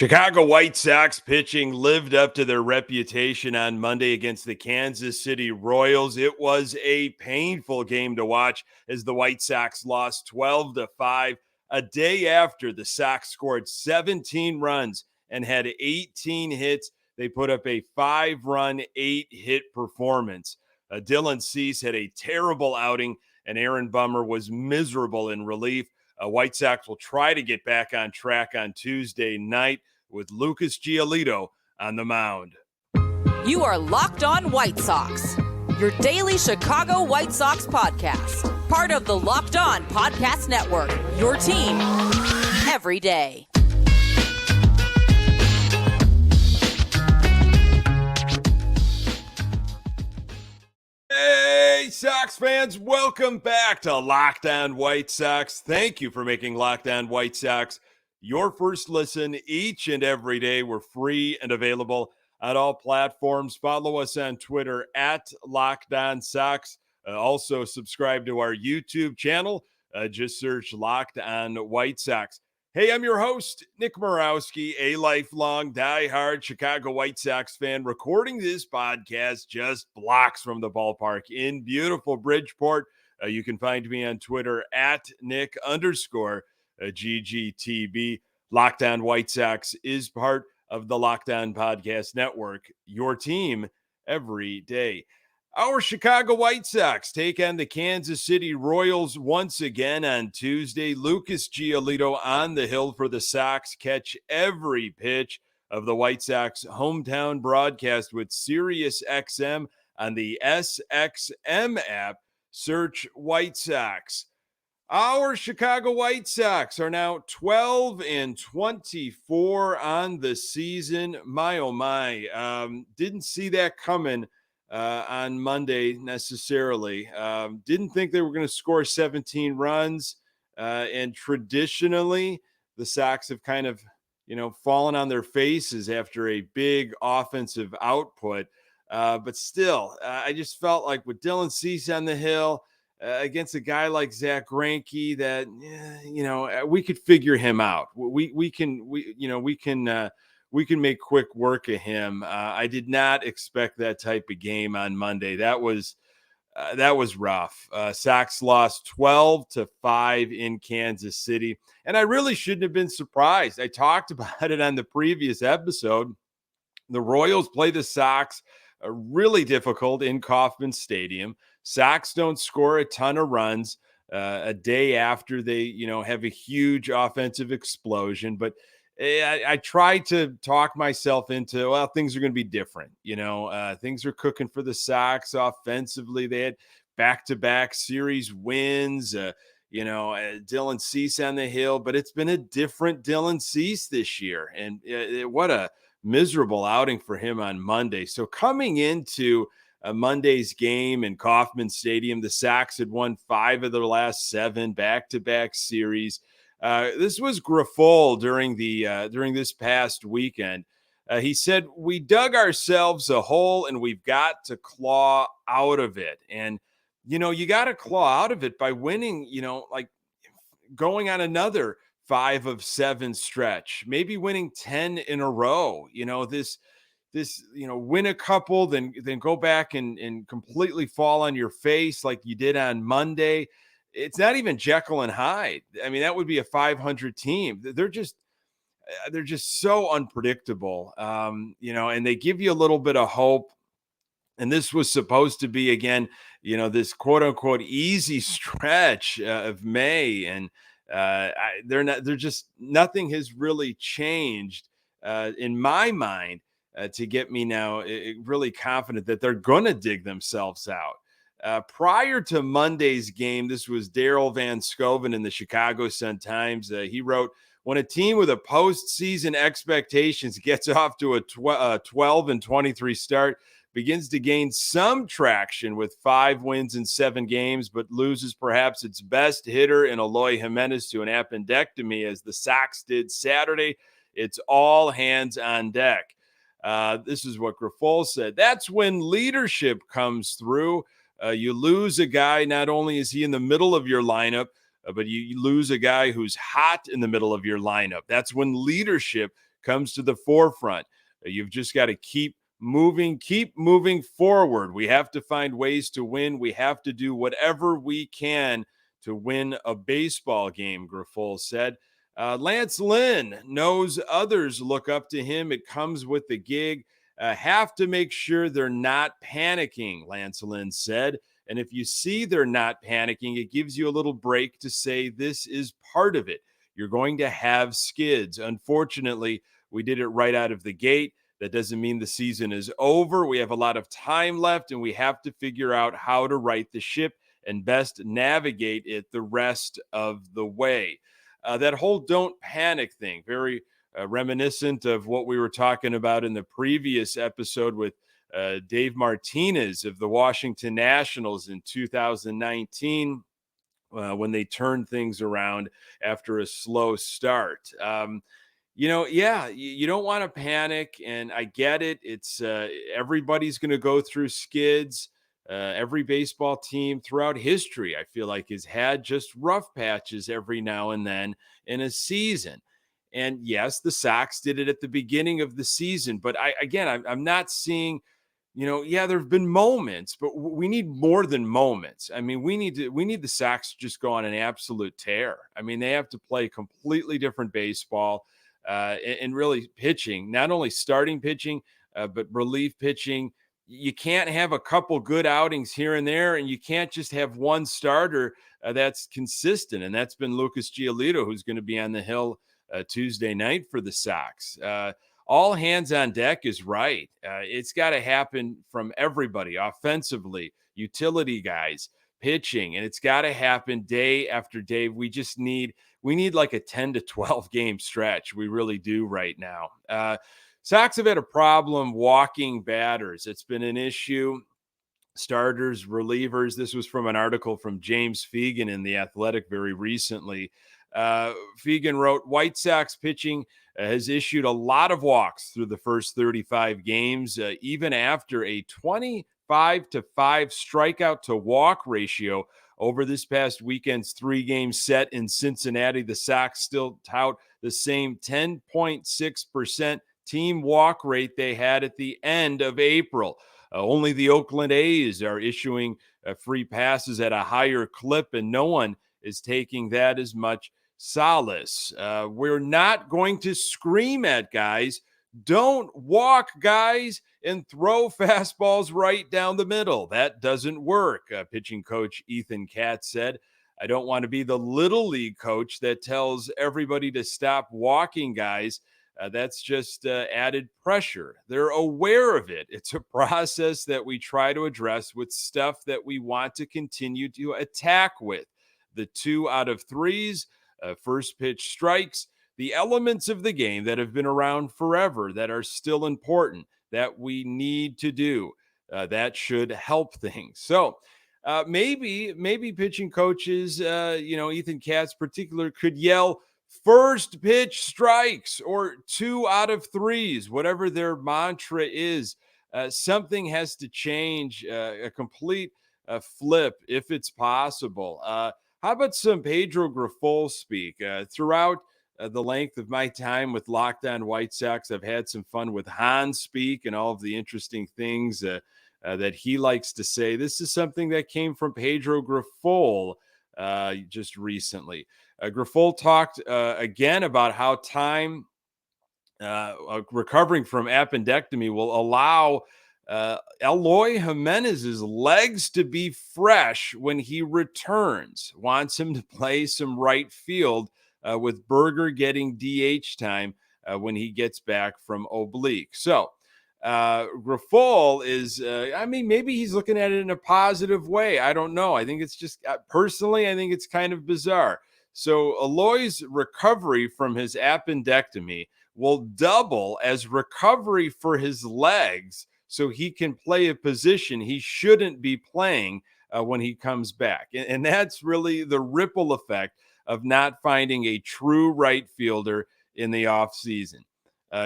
Chicago White Sox pitching lived up to their reputation on Monday against the Kansas City Royals. It was a painful game to watch as the White Sox lost 12-5 a day after the Sox scored 17 runs and had 18 hits. They put up a 5-run, 8-hit performance. Dylan Cease had a terrible outing, and Aaron Bummer was miserable in relief. White Sox will try to get back on track on Tuesday night with Lucas Giolito on the mound. You are Locked On White Sox, your daily Chicago White Sox podcast. Part of the Locked On Podcast Network, your team every day. Hey, Sox fans, welcome back to Locked On White Sox. Thank you for making Locked On White Sox your first listen each and every day. We're free and available on all platforms. Follow us on Twitter at Locked On Sox. Also subscribe to our YouTube channel. Just search Locked On White Sox. Hey, I'm your host, Nick Morawski, a lifelong diehard Chicago White Sox fan, recording this podcast just blocks from the ballpark in beautiful Bridgeport. You can find me on Twitter at Nick_GGTB. Locked On White Sox is part of the Locked On Podcast Network, your team every day. Our Chicago White Sox take on the Kansas City Royals once again on Tuesday. Lucas Giolito on the hill for the Sox. Catch every pitch of the White Sox hometown broadcast with SiriusXM on the SXM app. Search White Sox. Our Chicago White Sox are now 12-24 on the season. My, oh my, didn't see that coming on Monday necessarily. Didn't think they were going to score 17 runs. And traditionally, the Sox have kind of, fallen on their faces after a big offensive output. But still, I just felt like with Dylan Cease on the hill against a guy like Zack Greinke that, we could figure him out. We can make quick work of him. I did not expect that type of game on Monday. That was rough. Sox lost 12-5 in Kansas City, and I really shouldn't have been surprised. I talked about it on the previous episode. The Royals play the Sox really difficult in Kauffman Stadium. Sox don't score a ton of runs a day after they, have a huge offensive explosion, but I tried to talk myself into, well, things are going to be different. Things are cooking for the Sox offensively. They had back-to-back series wins, Dylan Cease on the hill, but it's been a different Dylan Cease this year. And what a miserable outing for him on Monday. So coming into Monday's game in Kauffman Stadium, the Sox had won 5 of their last 7 back-to-back series. This was Grifol during this past weekend. He said, "We dug ourselves a hole and we've got to claw out of it." And, you got to claw out of it by winning, like going on another 5 of 7 stretch, maybe winning 10 in a row. Win a couple, then go back and completely fall on your face like you did on Monday. It's not even Jekyll and Hyde. I mean, that would be a 500 team. They're just so unpredictable, and they give you a little bit of hope. And this was supposed to be, again, this quote unquote easy stretch of May. And nothing has really changed in my mind to get me now really confident that they're going to dig themselves out. Prior to Monday's game, this was Daryl Van Scoven in the Chicago Sun-Times. He wrote, "When a team with a postseason expectations gets off to a 12-23 start, begins to gain some traction with 5 wins in 7 games, but loses perhaps its best hitter in Eloy Jimenez to an appendectomy, as the Sox did Saturday, it's all hands on deck." This is what Grifol said. "That's when leadership comes through. You lose a guy, not only is he in the middle of your lineup, but you lose a guy who's hot in the middle of your lineup. That's when leadership comes to the forefront. You've just got to keep moving forward. We have to find ways to win. We have to do whatever we can to win a baseball game, Grifol said. Lance Lynn knows others look up to him. It comes with the gig. Have to make sure they're not panicking, Lance Lynn said. And if you see they're not panicking, it gives you a little break to say this is part of it. You're going to have skids. Unfortunately, we did it right out of the gate. That doesn't mean the season is over. We have a lot of time left, and we have to figure out how to right the ship and best navigate it the rest of the way. That whole don't panic thing, very reminiscent of what we were talking about in the previous episode with Dave Martinez of the Washington Nationals in 2019 when they turned things around after a slow start. You don't want to panic, and I get it. It's everybody's going to go through skids. Every baseball team throughout history, I feel like, has had just rough patches every now and then in a season. And yes, the Sox did it at the beginning of the season, but I'm not seeing, there have been moments, but we need more than moments. I mean, we need the Sox to just go on an absolute tear. I mean, they have to play completely different baseball. And really pitching, not only starting pitching, but relief pitching. You can't have a couple good outings here and there, and you can't just have one starter that's consistent. And that's been Lucas Giolito, who's going to be on the hill Tuesday night for the Sox. All hands on deck is right. It's got to happen from everybody, offensively, utility guys, pitching, and it's got to happen day after day. We need like a 10 to 12 game stretch. We really do right now. Sox have had a problem walking batters. It's been an issue. Starters, relievers. This was from an article from James Fegan in The Athletic very recently. Fegan wrote, White Sox pitching has issued a lot of walks through the first 35 games, even after a 25-5 strikeout to walk ratio over this past weekend's 3-game set in Cincinnati. The Sox still tout the same 10.6% team walk rate they had at the end of April. Only the Oakland A's are issuing free passes at a higher clip, and no one is taking that as much solace. We're not going to scream at guys. Don't walk guys and throw fastballs right down the middle. That doesn't work, pitching coach Ethan Katz said. I don't want to be the little league coach that tells everybody to stop walking guys. That's just added pressure. They're aware of it. It's a process that we try to address with stuff that we want to continue to attack with. The 2 out of 3s, first pitch strikes, the elements of the game that have been around forever that are still important that we need to do. That should help things. So maybe pitching coaches, Ethan Katz particular, could yell first pitch strikes or 2 out of 3s, whatever their mantra is. Something has to change, a complete flip if it's possible. How about some Pedro Grifol speak? Throughout the length of my time with Locked On White Sox, I've had some fun with Han speak and all of the interesting things that he likes to say. This is something that came from Pedro Grifol just recently. Grifol talked again about how time recovering from appendectomy will allow Eloy Jimenez's legs to be fresh when he returns. Wants him to play some right field with Berger getting DH time when he gets back from oblique. So Grifol is, maybe he's looking at it in a positive way. I don't know. I think it's just, personally, I think it's kind of bizarre. So Eloy's recovery from his appendectomy will double as recovery for his legs, so he can play a position he shouldn't be playing when he comes back. And that's really the ripple effect of not finding a true right fielder in the offseason.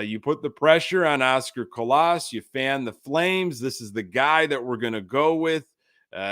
You put the pressure on Oscar Colas, you fan the flames. This is the guy that we're going to go with.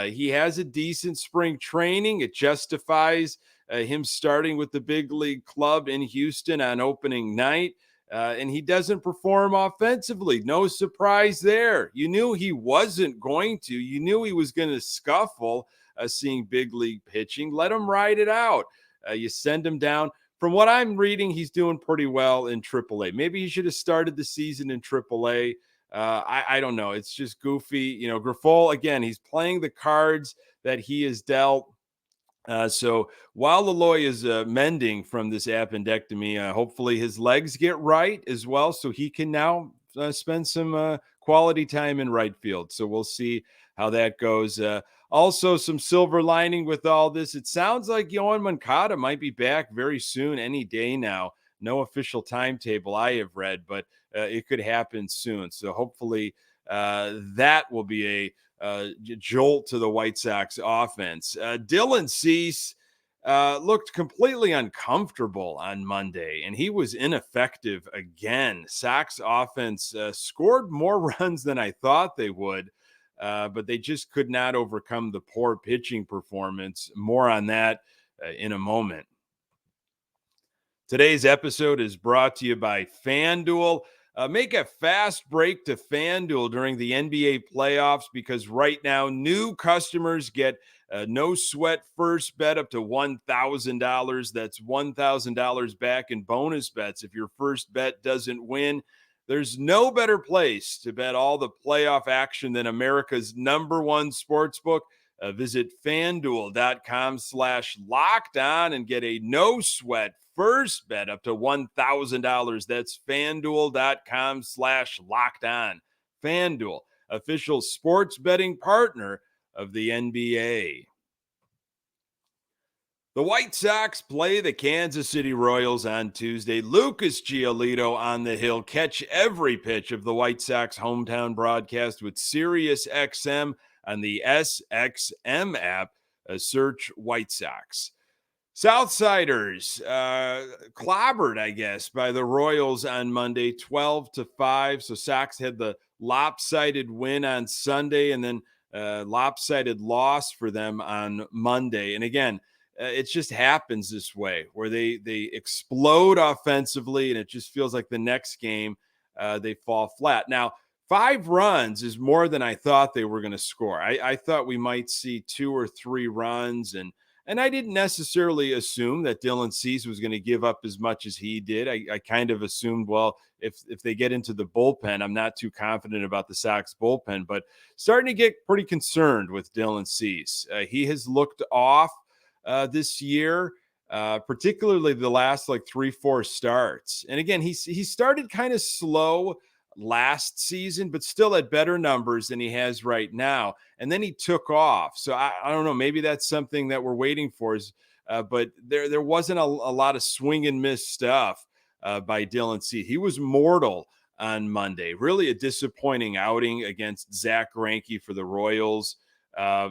He has a decent spring training. It justifies him starting with the big league club in Houston on opening night. and he doesn't perform offensively. No surprise there. You knew he wasn't going to. You knew he was going to scuffle seeing big league pitching. Let him ride it out. You send him down. From what I'm reading, he's doing pretty well in AAA. Maybe he should have started the season in AAA. I don't know. It's just goofy. Grifol, again, he's playing the cards that he is dealt. So while Eloy is mending from this appendectomy, hopefully his legs get right as well, so he can now spend some quality time in right field. So we'll see how that goes. Also, some silver lining with all this. It sounds like Yohan Moncada might be back very soon, any day now. No official timetable I have read, but it could happen soon. So hopefully that will be a jolt to the White Sox offense. Dylan Cease looked completely uncomfortable on Monday, and he was ineffective again. Sox offense scored more runs than I thought they would, but they just could not overcome the poor pitching performance. More on that in a moment. Today's episode is brought to you by FanDuel. Make a fast break to FanDuel during the NBA playoffs because right now new customers get a no sweat first bet up to $1,000. That's $1,000 back in bonus bets if your first bet doesn't win. There's no better place to bet all the playoff action than America's #1 sportsbook. Visit FanDuel.com/locked-on and get a no sweat first bet up to $1,000. That's FanDuel.com/locked-on. FanDuel, official sports betting partner of the NBA. The White Sox play the Kansas City Royals on Tuesday. Lucas Giolito on the hill. Catch every pitch of the White Sox hometown broadcast with SiriusXM on the SXM app. Search White Sox. Southsiders clobbered, I guess, by the Royals on Monday, 12-5. So Sox had the lopsided win on Sunday and then lopsided loss for them on Monday. And again, it just happens this way where they explode offensively and it just feels like the next game they fall flat. Now, 5 runs is more than I thought they were going to score. I thought we might see 2 or 3 runs, and I didn't necessarily assume that Dylan Cease was going to give up as much as he did. I kind of assumed, well, if they get into the bullpen, I'm not too confident about the Sox bullpen, but starting to get pretty concerned with Dylan Cease. He has looked off this year, particularly the last 3-4 starts. And again, he started kind of slow last season, but still had better numbers than he has right now. And then he took off. So I don't know, maybe that's something that we're waiting for. But there wasn't a lot of swing and miss stuff by Dylan Cease. He was mortal on Monday. Really a disappointing outing against Zack Greinke for the Royals.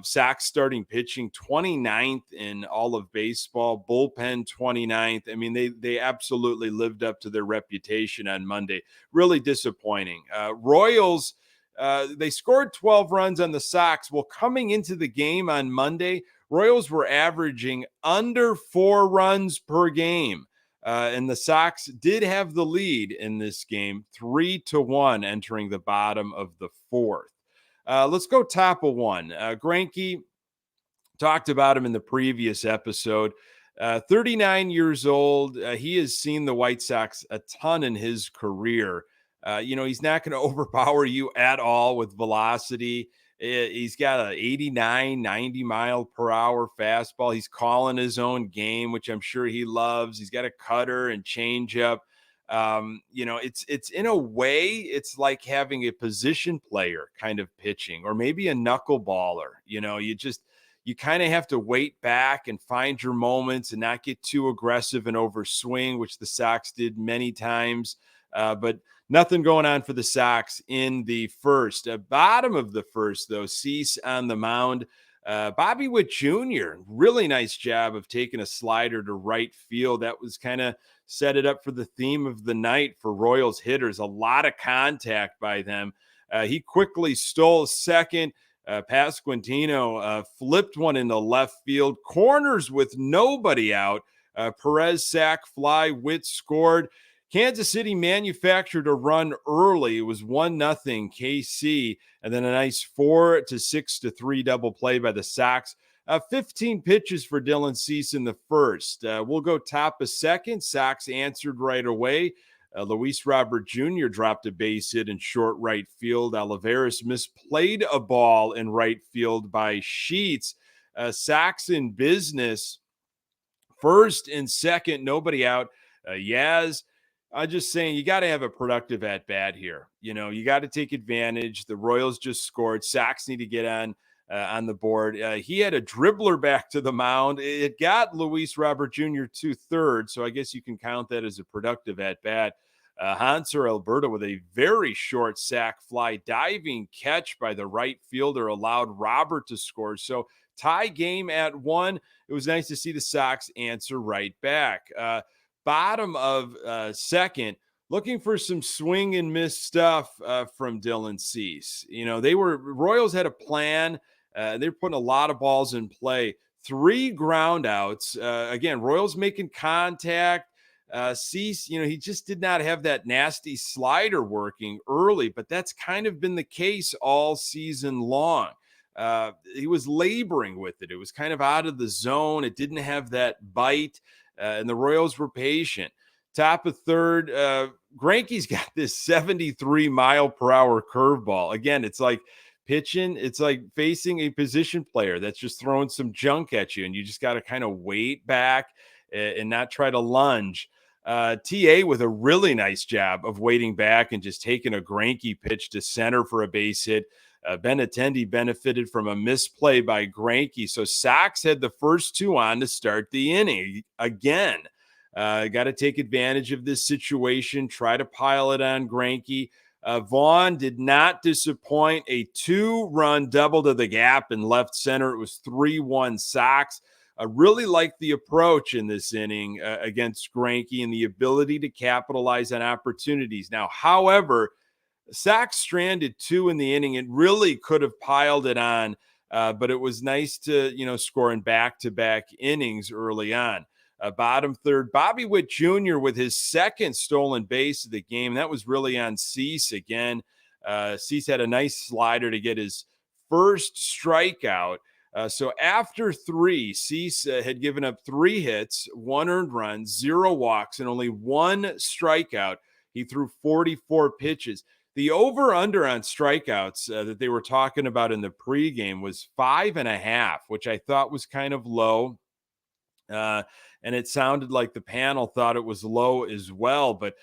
Sox starting pitching 29th in all of baseball, bullpen 29th. I mean, they absolutely lived up to their reputation on Monday. Really disappointing. Royals, they scored 12 runs on the Sox. Well, coming into the game on Monday, Royals were averaging under 4 runs per game. And the Sox did have the lead in this game, 3-1 entering the bottom of the 4th. Let's go top of 1. Greinke, talked about him in the previous episode. 39 years old. He has seen the White Sox a ton in his career. He's not going to overpower you at all with velocity. He's got an 89, 90 mile per hour fastball. He's calling his own game, which I'm sure he loves. He's got a cutter and changeup. It's in a way, it's like having a position player kind of pitching, or maybe a knuckleballer. You kind of have to wait back and find your moments and not get too aggressive and overswing, which the Sox did many times. But nothing going on for the Sox in the first. Bottom of the first, though, Cease on the mound. Bobby Witt Jr., really nice job of taking a slider to right field. That was kind of set it up for the theme of the night for Royals hitters. A lot of contact by them. He quickly stole second. Pasquantino flipped one into left field. Corners with nobody out. Perez sack fly. Witt scored. Kansas City manufactured a run early. It was 1-0 KC, and then a nice 4-6-3 double play by the Sox. 15 pitches for Dylan Cease in the first. We'll go top of second. Sox answered right away. Luis Robert Jr. dropped a base hit in short right field. Olivares misplayed a ball in right field by Sheets. Sox in business. First and second, nobody out. Yaz, I'm just saying you got to have a productive at bat here. You got to take advantage. The Royals just scored. Sox need to get on the board. He had a dribbler back to the mound. It got Luis Robert Jr. to third, so I guess you can count that as a productive at bat. Hanser Alberto with a very short sac fly diving catch by the right fielder allowed Robert to score. So tie game at 1. It was nice to see the Sox answer right back. Bottom of second, looking for some swing and miss stuff from Dylan Cease. Royals had a plan. They're putting a lot of balls in play. 3 ground outs. Again, Royals making contact. Cease, he just did not have that nasty slider working early, but that's kind of been the case all season long. He was laboring with it. It was kind of out of the zone. It didn't have that bite, and the Royals were patient. Top of third, Greinke's got this 73-mile-per-hour curveball. Again, it's like pitching. It's like facing a position player that's just throwing some junk at you, and you just got to kind of wait back and not try to lunge. TA with a really nice job of waiting back and just taking a Greinke pitch to center for a base hit. Benintendi benefited from a misplay by Greinke. So Sox had the first 2 on to start the inning. Again, got to take advantage of this situation, try to pile it on Greinke. Vaughn did not disappoint. A 2-run double to the gap in left center. It was 3-1 Sox. I really like the approach in this inning against Greinke and the ability to capitalize on opportunities. Now, however, Sox stranded 2 in the inning. It really could have piled it on, but it was nice to, score in back-to-back innings early on. Bottom third, Bobby Witt Jr. with his second stolen base of the game. That was really on Cease again. Cease had a nice slider to get his first strikeout. So after 3, Cease had given up 3 hits, 1 earned run, 0 walks, and only 1 strikeout. He threw 44 pitches. The over-under on strikeouts that they were talking about in the pregame was 5.5, which I thought was kind of low. And it sounded like the panel thought it was low as well. But,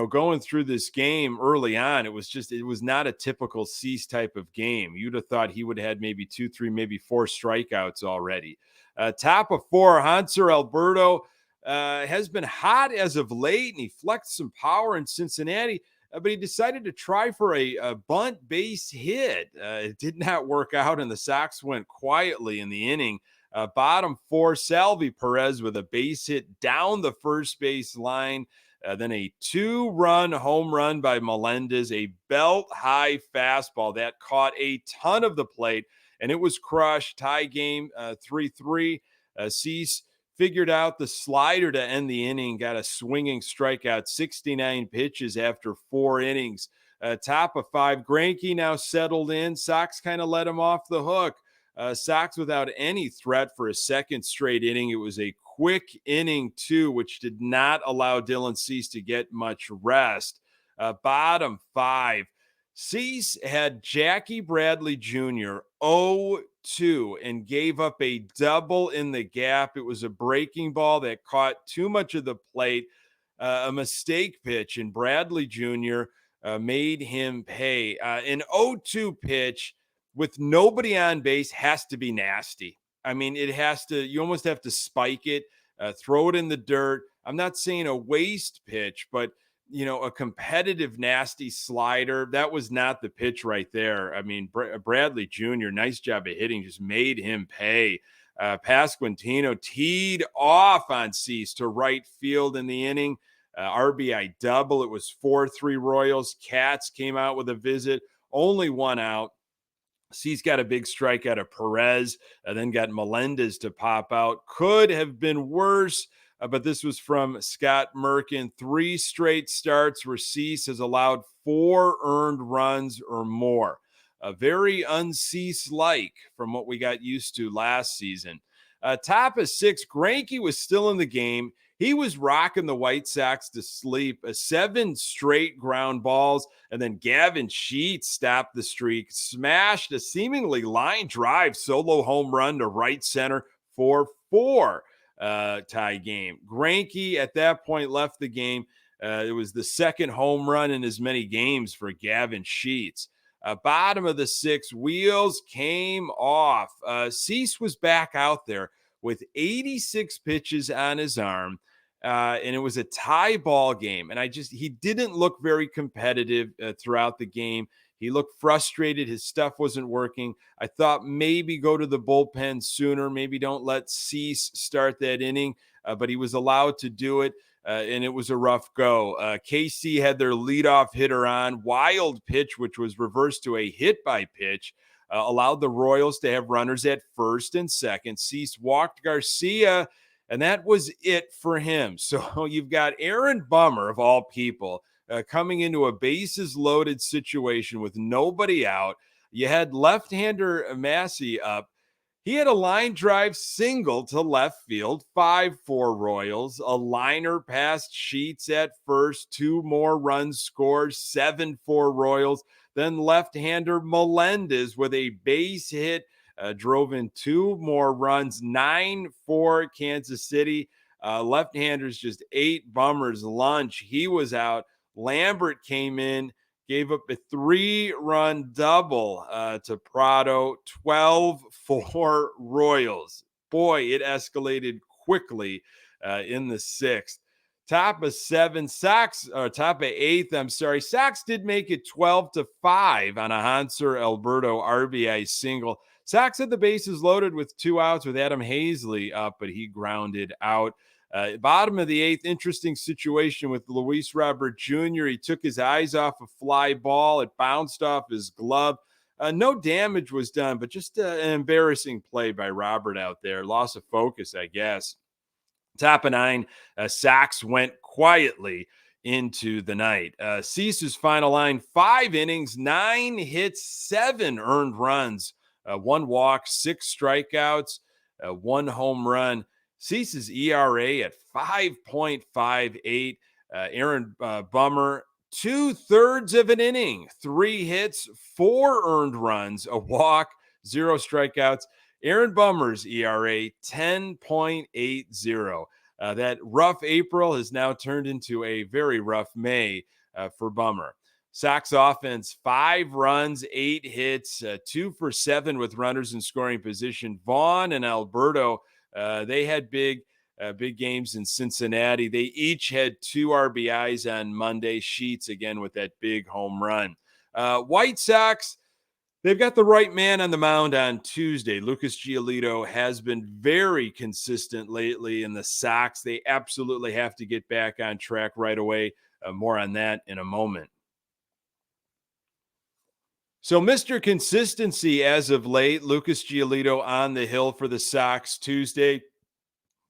going through this game early on, it was not a typical Cease type of game. You'd have thought he would have had maybe 2, 3, maybe 4 strikeouts already. Top of 4, Hanser Alberto has been hot as of late, and he flexed some power in Cincinnati. But he decided to try for a bunt base hit. It did not work out, and the Sox went quietly in the inning. Bottom 4, Salvi Perez with a base hit down the first base line. Then a 2-run home run by Melendez, a belt-high fastball that caught a ton of the plate, and it was crushed. Tie game 3-3. Cease figured out the slider to end the inning, got a swinging strikeout, 69 pitches after 4 innings. Top of 5, Greinke now settled in. Sox kind of let him off the hook. Sox without any threat for a second straight inning. It was a quick inning, too, which did not allow Dylan Cease to get much rest. Bottom 5, Cease had Jackie Bradley Jr. 0-2 and gave up a double in the gap. It was a breaking ball that caught too much of the plate, a mistake pitch, and Bradley Jr. Made him pay. An 0-2 pitch with nobody on base has to be nasty. I mean, you almost have to spike it, throw it in the dirt. I'm not saying a waste pitch, but a competitive, nasty slider. That was not the pitch right there. I mean, Bradley Jr., nice job of hitting, just made him pay. Pasquantino teed off on Cease to right field in the inning. RBI double. It was 4-3 Royals. Katz came out with a visit, only 1 out. Cease got a big strikeout of Perez, then got Melendez to pop out. Could have been worse. but this was from Scott Merkin. 3 straight starts where Cease has allowed 4 earned runs or more. Very uncease-like from what we got used to last season. Top of 6, Greinke was still in the game. He was rocking the White Sox to sleep. 7 straight ground balls, and then Gavin Sheets stopped the streak, smashed a seemingly line drive solo home run to right center for 4 tie game. Greinke at that point left the game. It was the second home run in as many games for Gavin Sheets. Bottom of the 6, wheels came off. Cease was back out there with 86 pitches on his arm. And it was a tie ball game. And he didn't look very competitive throughout the game. He looked frustrated. His stuff wasn't working. I thought maybe go to the bullpen sooner. Maybe don't let Cease start that inning, but he was allowed to do it. And it was a rough go. KC had their leadoff hitter on. Wild pitch, which was reversed to a hit by pitch, allowed the Royals to have runners at first and second. Cease walked Garcia, and that was it for him. So you've got Aaron Bummer, of all people, coming into a bases-loaded situation with nobody out. You had left-hander Massey up. He had a line drive single to left field, 5-4 Royals, a liner past Sheets at first, 2 more runs scored, 7-4 Royals. Then left-hander Melendez with a base hit, drove in 2 more runs, 9-4 Kansas City. Left-handers just ate Bummer's lunch. He was out. Lambert came in, gave up a 3-run double to Prado, 12-4 Royals. Boy, it escalated quickly in the 6th. Top of 7, Sox, or top of 8th, I'm sorry. Sox did make it 12-5 on a Hanser Alberto RBI single. Sox had the bases loaded with 2 outs with Adam Hazley up, but he grounded out. Bottom of the 8th, interesting situation with Luis Robert Jr. He took his eyes off a fly ball. It bounced off his glove. No damage was done, but just an embarrassing play by Robert out there. Loss of focus, I guess. Top of 9, Sox went quietly into the night. Cease's final line, 5 innings, 9 hits, 7 earned runs, 1 walk, 6 strikeouts, 1 home run. Cease's ERA at 5.58. Aaron Bummer, 2/3 of an inning, 3 hits, 4 earned runs, a walk, 0 strikeouts. Aaron Bummer's ERA, 10.80. That rough April has now turned into a very rough May for Bummer. Sox offense, 5 runs, 8 hits, 2 for 7 with runners in scoring position. Vaughn and Alberto, they had big games in Cincinnati. They each had 2 RBIs on Monday. Sheets again with that big home run. White Sox, they've got the right man on the mound on Tuesday. Lucas Giolito has been very consistent lately in the Sox. They absolutely have to get back on track right away. More on that in a moment. So Mr. Consistency as of late, Lucas Giolito on the hill for the Sox Tuesday.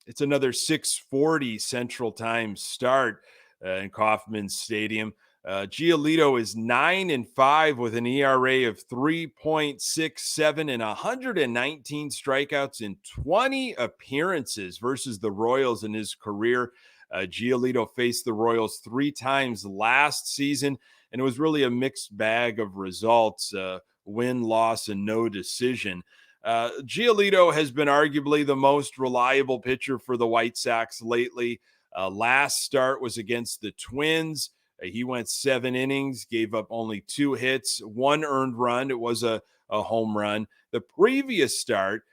It's another 6:40 Central Time start in Kauffman Stadium. Giolito is 9-5 with an ERA of 3.67 and 119 strikeouts in 20 appearances versus the Royals in his career. Giolito faced the Royals 3 times last season, and it was really a mixed bag of results, win, loss, and no decision. Giolito has been arguably the most reliable pitcher for the White Sox lately. Last start was against the Twins. He went 7 innings, gave up only 2 hits, 1 earned run. It was a home run. The previous start,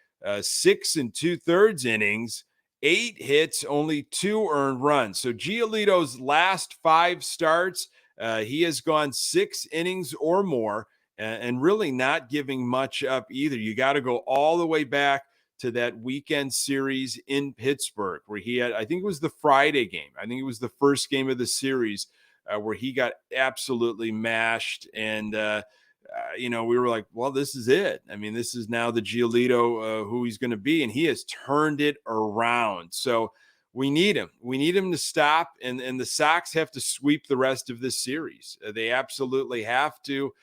6 2/3 innings, 8 hits, only 2 earned runs. So Giolito's last 5 starts, he has gone 6 innings or more and really not giving much up either. You got to go all the way back to that weekend series in Pittsburgh where he had, I think it was the Friday game. I think it was the first game of the series where he got absolutely mashed. And, we were like, well, this is it. I mean, this is now the Giolito who he's going to be. And he has turned it around. So we need him. We need him to stop, and the Sox have to sweep the rest of this series. They absolutely have to.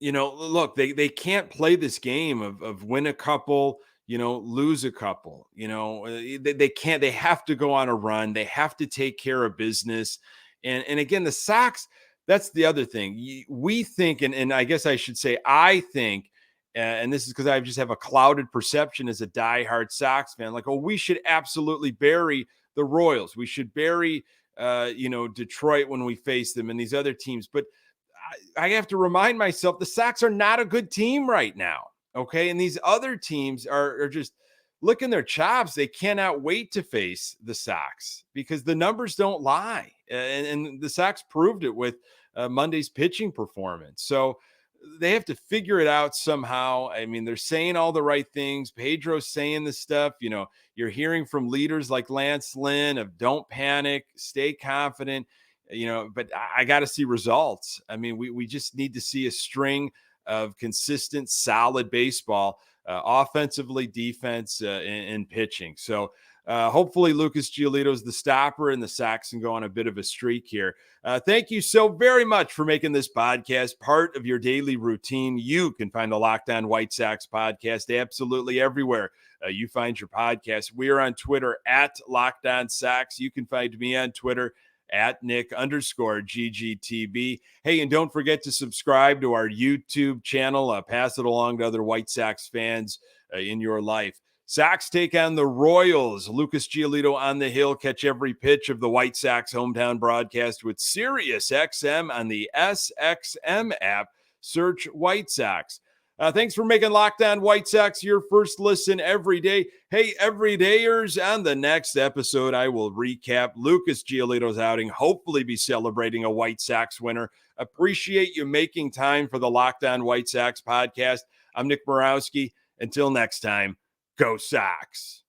Look, they can't play this game of win a couple, lose a couple. They can't. They have to go on a run. They have to take care of business. And again, the Sox, that's the other thing. We think, and I guess I should say, I think, and this is because I just have a clouded perception as a diehard Sox fan, like, oh, we should absolutely bury the Royals. We should bury, Detroit when we face them and these other teams. But I have to remind myself the Sox are not a good team right now. Okay. And these other teams are just licking their chops. They cannot wait to face the Sox because the numbers don't lie. And the Sox proved it with Monday's pitching performance. So they have to figure it out somehow. I mean, they're saying all the right things. Pedro's saying the stuff, you're hearing from leaders like Lance Lynn of don't panic, stay confident, but I got to see results. I mean, we just need to see a string of consistent, solid baseball, offensively, defense, and pitching. So hopefully Lucas Giolito's the stopper and the Sox can go on a bit of a streak here. Thank you so very much for making this podcast part of your daily routine. You can find the Locked On White Sox podcast absolutely everywhere you find your podcast. We are on Twitter at Locked On Sox. You can find me on Twitter at Nick_GGTB. Hey, and don't forget to subscribe to our YouTube channel. Pass it along to other White Sox fans in your life. Sox take on the Royals. Lucas Giolito on the hill. Catch every pitch of the White Sox hometown broadcast with Sirius XM on the SXM app. Search White Sox. Thanks for making Locked On White Sox your first listen every day. Hey, everydayers, on the next episode, I will recap Lucas Giolito's outing, hopefully be celebrating a White Sox winner. Appreciate you making time for the Locked On White Sox podcast. I'm Nick Borowski. Until next time, go Sox.